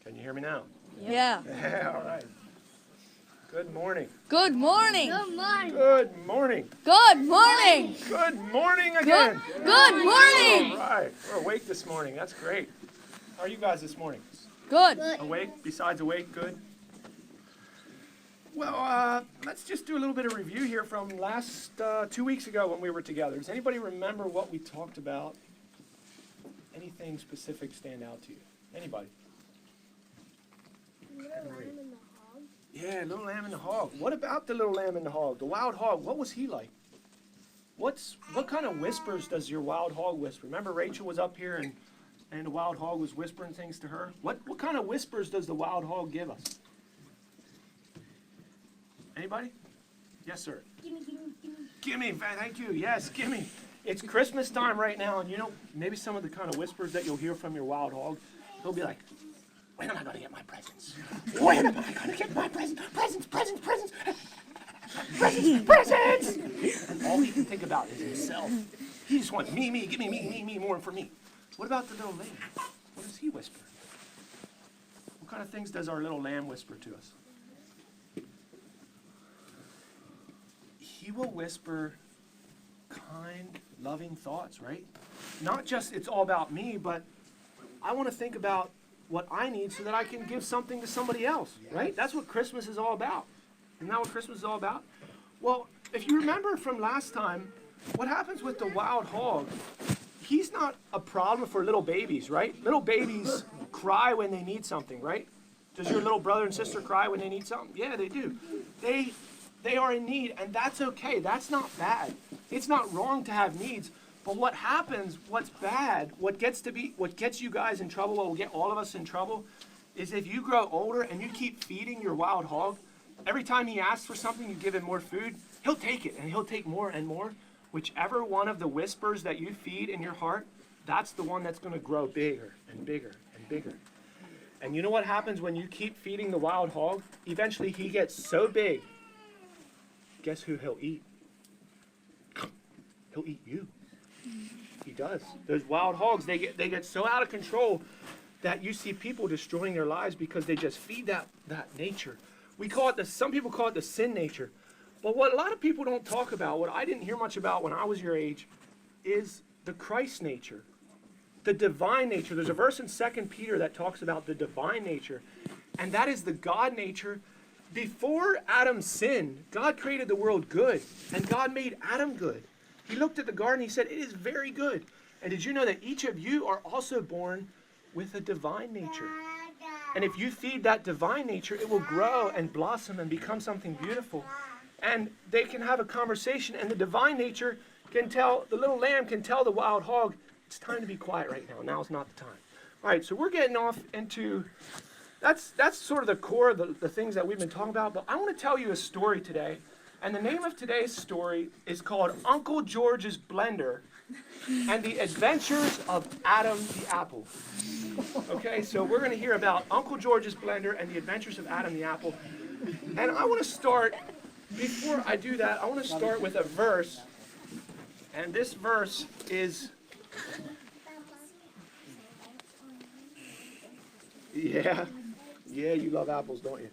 Can you hear me now? Yeah. Yeah, all right. Good morning. Good morning. Good morning. Good morning. Good morning. Good morning again. Good morning. All right. We're awake this morning. That's great. How are you guys this morning? Good. Awake? Besides awake, good? Well, let's just do a little bit of review here from last 2 weeks ago when we were together. Does anybody remember what we talked about? Anything specific stand out to you? Anybody? Yeah, little lamb and the hog. What about the little lamb and the hog? The wild hog, what was he like? What kind of whispers does your wild hog whisper? Remember Rachel was up here and the wild hog was whispering things to her? What kind of whispers does the wild hog give us? Anybody? Yes, sir. Gimme, gimme, gimme. Gimme, thank you. Yes, gimme. It's Christmas time right now, and you know, maybe some of the kind of whispers that you'll hear from your wild hog, he'll be like, when am I going to get my presents? When am I going to get my presents? Presents, presents, presents. Presents, presents. And all he can think about is himself. He just wants me, give me, me, more for me. What about the little lamb? What does he whisper? What kind of things does our little lamb whisper to us? He will whisper kind, loving thoughts, right? Not just it's all about me, but I want to think about what I need so that I can give something to somebody else, right? That's what Christmas is all about. Isn't that what Christmas is all about? Well, if you remember from last time, what happens with the wild hog, he's not a problem for little babies, right? Little babies cry when they need something, right? Does your little brother and sister cry when they need something? Yeah, they do. They are in need, and that's okay. That's not bad. It's not wrong to have needs. But what happens, what's bad, what gets you guys in trouble, what will get all of us in trouble, is if you grow older and you keep feeding your wild hog, every time he asks for something, you give him more food, he'll take it, and he'll take more and more. Whichever one of the whispers that you feed in your heart, that's the one that's going to grow bigger and bigger and bigger. And you know what happens when you keep feeding the wild hog? Eventually he gets so big, guess who he'll eat? He'll eat you. He does. Those wild hogs, they get so out of control that you see people destroying their lives because they just feed that nature. Some people call it the sin nature. But what a lot of people don't talk about, what I didn't hear much about when I was your age, is the Christ nature, the divine nature. There's a verse in 2 Peter that talks about the divine nature, and that is the God nature. Before Adam sinned, God created the world good, and God made Adam good. He looked at the garden, he said, it is very good. And did you know that each of you are also born with a divine nature? And if you feed that divine nature, it will grow and blossom and become something beautiful. And they can have a conversation, and the divine nature the little lamb can tell the wild hog, it's time to be quiet right now. Now's not the time. All right, so we're getting off into, that's sort of the core of the things that we've been talking about. But I want to tell you a story today. And the name of today's story is called Uncle George's Blender and the Adventures of Adam the Apple. Okay, so we're going to hear about Uncle George's Blender and the Adventures of Adam the Apple. And I want to start, before I do that, I want to start with a verse. And this verse is, yeah, you love apples, don't you?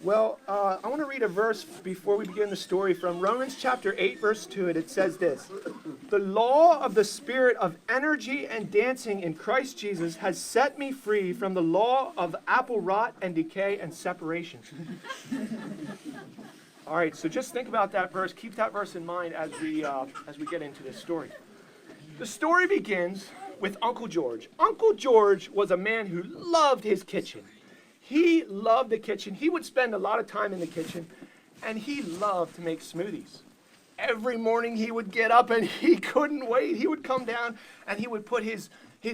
Well, I want to read a verse before we begin the story from Romans chapter 8, verse 2, and it says this: the law of the spirit of energy and dancing in Christ Jesus has set me free from the law of apple rot and decay and separation. All right, so just think about that verse. Keep that verse in mind as we get into this story. The story begins with Uncle George. Uncle George was a man who loved his kitchen. He loved the kitchen. He would spend a lot of time in the kitchen, and he loved to make smoothies. Every morning he would get up and he couldn't wait. He would come down and he would put his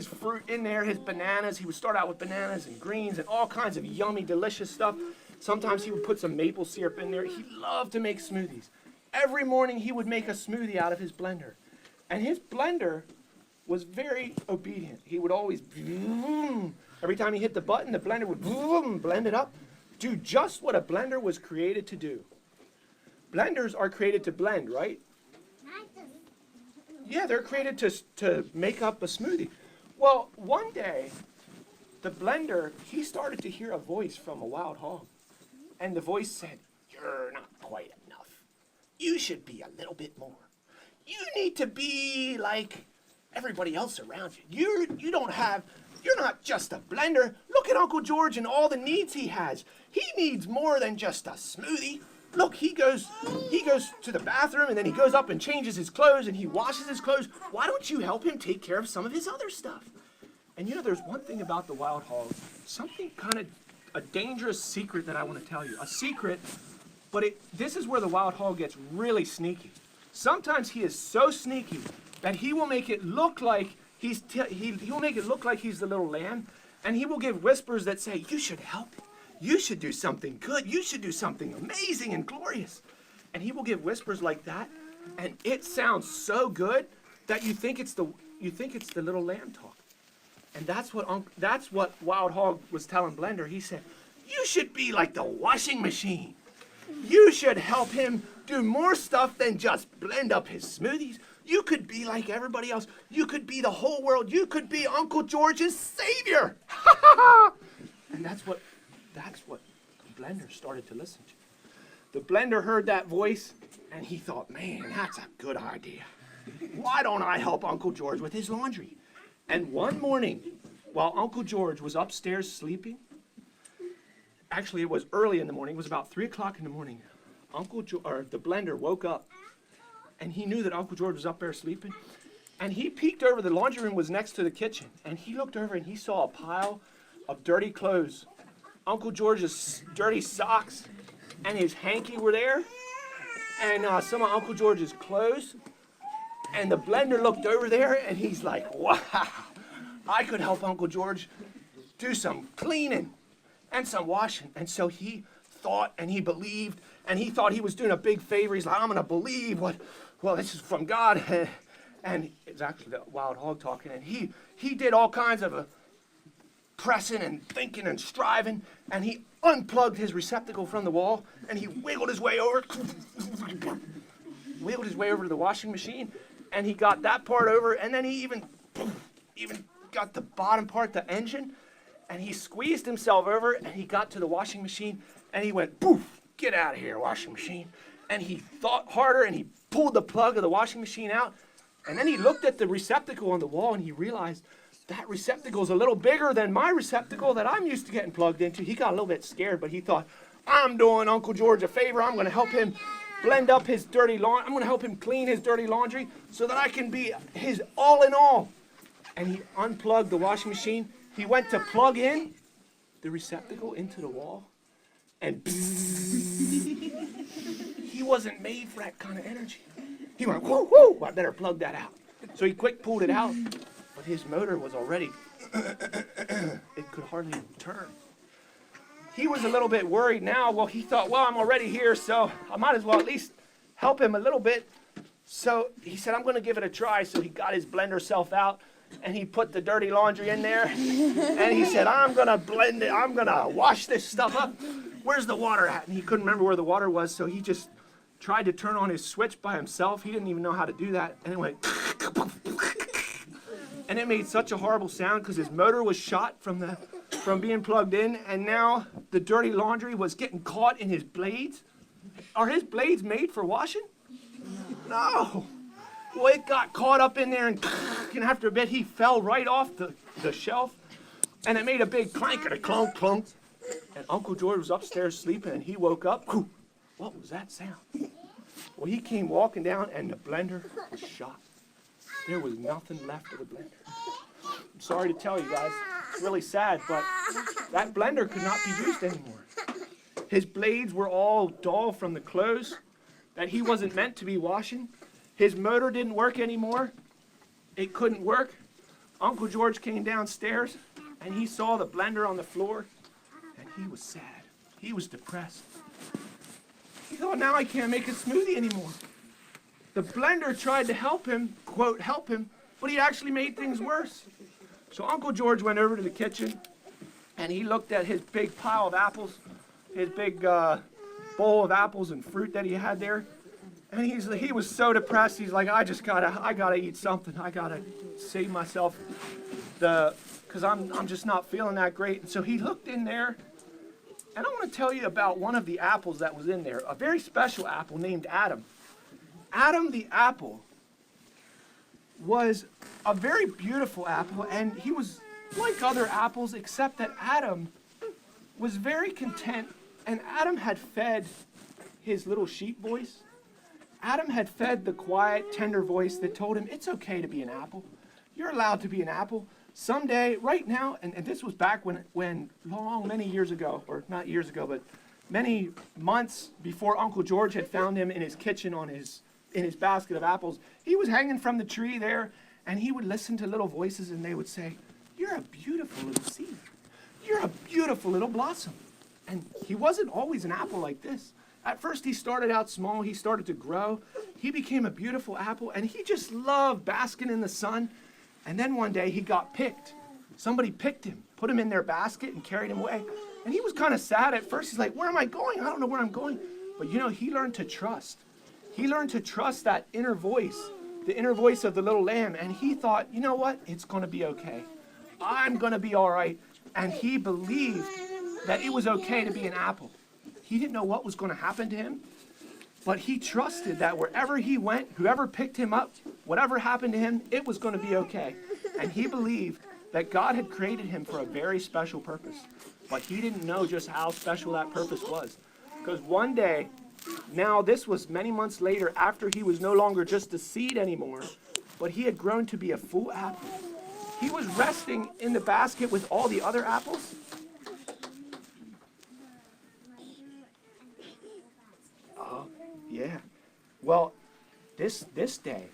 fruit in there, his bananas. He would start out with bananas and greens and all kinds of yummy, delicious stuff. Sometimes he would put some maple syrup in there. He loved to make smoothies. Every morning he would make a smoothie out of his blender. And his blender was very obedient. He would always, every time he hit the button, the blender would blend it up, do just what a blender was created to do. Blenders are created to blend, right? Yeah, they're created to make up a smoothie. Well, one day, the blender, he started to hear a voice from a wild hog. And the voice said, "You're not quite enough. You should be a little bit more. You need to be like everybody else around you. You're not just a blender. Look at Uncle George and all the needs he has. He needs more than just a smoothie. Look, he goes to the bathroom and then he goes up and changes his clothes and he washes his clothes. Why don't you help him take care of some of his other stuff?" And you know, there's one thing about the wild hog, something kind of a dangerous secret that I want to tell you. A secret, but this is where the wild hog gets really sneaky. Sometimes he is so sneaky that he will make it look like he will make it look like he's the little lamb, and he will give whispers that say, "You should help him. You should do something good. You should do something amazing and glorious." And he will give whispers like that, and it sounds so good that you think it's the little lamb talk. And that's what Wild Hog was telling Blender. He said, "You should be like the washing machine. You should help him do more stuff than just blend up his smoothies. You could be like everybody else. You could be the whole world. You could be Uncle George's savior." And that's what the blender started to listen to. The blender heard that voice and he thought, "Man, that's a good idea. Why don't I help Uncle George with his laundry?" And one morning, while Uncle George was upstairs sleeping, actually it was early in the morning, it was about 3 o'clock in the morning, the blender woke up and he knew that Uncle George was up there sleeping. And he peeked over, the laundry room was next to the kitchen, and he looked over and he saw a pile of dirty clothes. Uncle George's dirty socks and his hanky were there, and some of Uncle George's clothes. And the blender looked over there and he's like, "Wow, I could help Uncle George do some cleaning and some washing." And so he thought and he believed and he thought he was doing a big favor. He's like, "I'm going to believe this is from God." And it's actually the wild hog talking. And he did all kinds of pressing and thinking and striving. And he unplugged his receptacle from the wall and he wiggled his way over to the washing machine. And he got that part over, and then he even got the bottom part, the engine, and he squeezed himself over, and he got to the washing machine, and he went, "Poof, get out of here, washing machine." And he thought harder, and he pulled the plug of the washing machine out, and then he looked at the receptacle on the wall, and he realized that receptacle is a little bigger than my receptacle that I'm used to getting plugged into. He got a little bit scared, but he thought, "I'm doing Uncle George a favor. I'm going to help him blend up his dirty laundry. I'm going to help him clean his dirty laundry so that I can be his all in all." And he unplugged the washing machine. He went to plug in the receptacle into the wall, and he wasn't made for that kind of energy. He went, "Whoa, whoa, I better plug that out." So he quick pulled it out, but his motor was already, it could hardly turn. He was a little bit worried now. Well, he thought, "Well, I'm already here, so I might as well at least help him a little bit." So he said, "I'm going to give it a try." So he got his blender self out, and he put the dirty laundry in there. And he said, "I'm going to blend it. I'm going to wash this stuff up. Where's the water at?" And he couldn't remember where the water was, so he just tried to turn on his switch by himself. He didn't even know how to do that. And it went, and it made such a horrible sound because his motor was shot from being plugged in, and now the dirty laundry was getting caught in his blades. Are his blades made for washing? No. Well, it got caught up in there, and after a bit, he fell right off the shelf, and it made a big clank-a-clunk, clunk. And Uncle George was upstairs sleeping, and he woke up. What was that sound? Well, he came walking down, and the blender was shot. There was nothing left of the blender. I'm sorry to tell you guys, it's really sad, but that blender could not be used anymore. His blades were all dull from the clothes that he wasn't meant to be washing. His motor didn't work anymore. It couldn't work. Uncle George came downstairs and he saw the blender on the floor and he was sad. He was depressed. He thought, "Now I can't make a smoothie anymore." The blender tried to help him, quote, help him, but he actually made things worse. So Uncle George went over to the kitchen and he looked at his big pile of apples, his big bowl of apples and fruit that he had there. And he was so depressed. He's like, I gotta eat something. I gotta save myself. because I'm just not feeling that great. And so he looked in there, and I want to tell you about one of the apples that was in there, a very special apple named Adam. Adam the apple was a very beautiful apple, and he was like other apples, except that Adam was very content, and Adam had fed his little sheep voice. Adam had fed the quiet, tender voice that told him, it's okay to be an apple. You're allowed to be an apple. Someday, right now, and this was back when many years ago, or not years ago, but many months before Uncle George had found him in his kitchen in his basket of apples, he was hanging from the tree there, and he would listen to little voices, and they would say, you're a beautiful little seed. You're a beautiful little blossom. And he wasn't always an apple like this. At first, he started out small. He started to grow. He became a beautiful apple, and he just loved basking in the sun. And then one day, he got picked. Somebody picked him, put him in their basket, and carried him away. And he was kind of sad at first. He's like, where am I going? I don't know where I'm going. But he learned to trust. He learned to trust that inner voice, the inner voice of the little lamb. And he thought, you know what? It's going to be okay. I'm going to be all right. And he believed that it was okay to be an apple. He didn't know what was going to happen to him, but he trusted that wherever he went, whoever picked him up, whatever happened to him, it was going to be okay. And he believed that God had created him for a very special purpose, but he didn't know just how special that purpose was. Because one day, now this was many months later, after he was no longer just a seed anymore, but he had grown to be a full apple. He was resting in the basket with all the other apples. Yeah. Well, this day,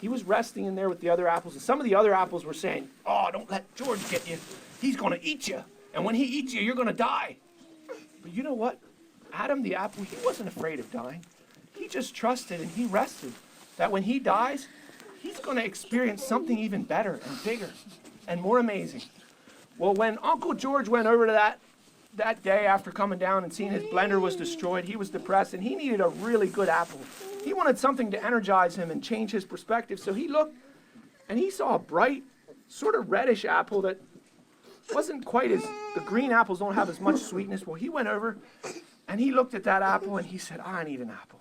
he was resting in there with the other apples, and some of the other apples were saying, oh, don't let George get you. He's going to eat you. And when he eats you, you're going to die. But you know what? Adam the apple, he wasn't afraid of dying. He just trusted and he rested that when he dies, he's going to experience something even better and bigger and more amazing. Well, when Uncle George went over to that day after coming down and seeing his blender was destroyed, he was depressed and he needed a really good apple. He wanted something to energize him and change his perspective. So he looked and he saw a bright, sort of reddish apple that wasn't quite as, the green apples don't have as much sweetness. Well, he went over and he looked at that apple and he said, I need an apple.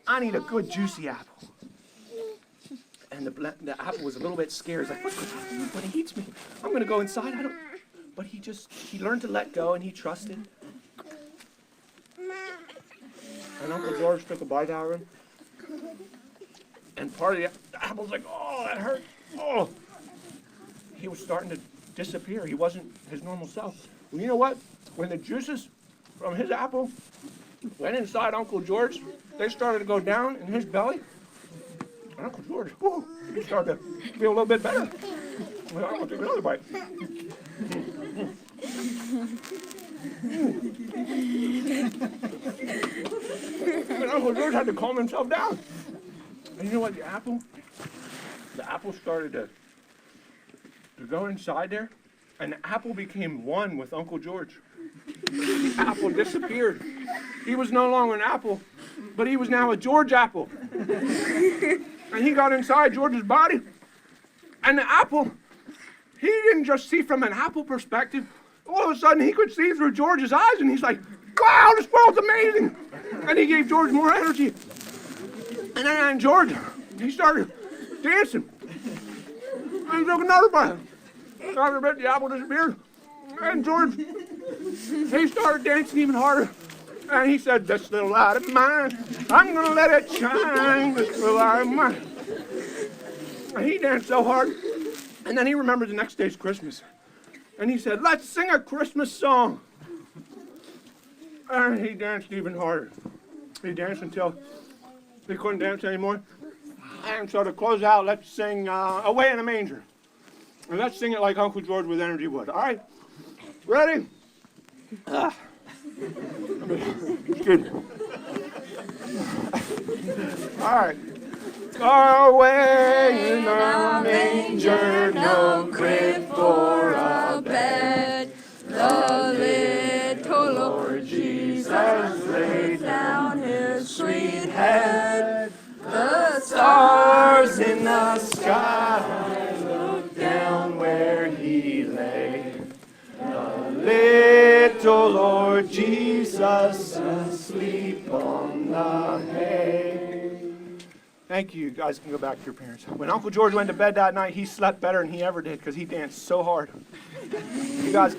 I need a good juicy apple. And the apple was a little bit scared. He's like, what's going to happen when he eats me? I'm going to go inside. But he learned to let go and he trusted. And Uncle George took a bite out of him. And part of the apple's like, oh, that hurt. Oh. He was starting to disappear. He wasn't his normal self. Well, you know what? When the juices from his apple went inside Uncle George, they started to go down in his belly. And Uncle George, whoo, he started to feel a little bit better. Well, I'll take another bite. And Uncle George had to calm himself down. And you know what? The apple started to go inside there, and the apple became one with Uncle George. The apple disappeared. He was no longer an apple, but he was now a George apple. And he got inside George's body, and the apple, he didn't just see from an apple perspective. All of a sudden, he could see through George's eyes, and he's like, wow, this world's amazing. And he gave George more energy. And then George, he started dancing. And he took another bite. After a bit, the apple disappeared. And George, he started dancing even harder. And he said, this little light of mine, I'm going to let it shine, this little light of mine. And he danced so hard. And then he remembered the next day's Christmas. And he said, let's sing a Christmas song. And he danced even harder. He danced until he couldn't dance anymore. And so to close out, let's sing Away in a Manger. And let's sing it like Uncle George with energy would. All right? Ready? Excuse me. All right. Away in a manger, no crib for a bed. The little Lord Jesus laid down his sweet head. The stars in the sky look down where O Lord Jesus, asleep on the hay. Thank you. You guys can go back to your parents. When Uncle George went to bed that night, he slept better than he ever did because he danced so hard. You guys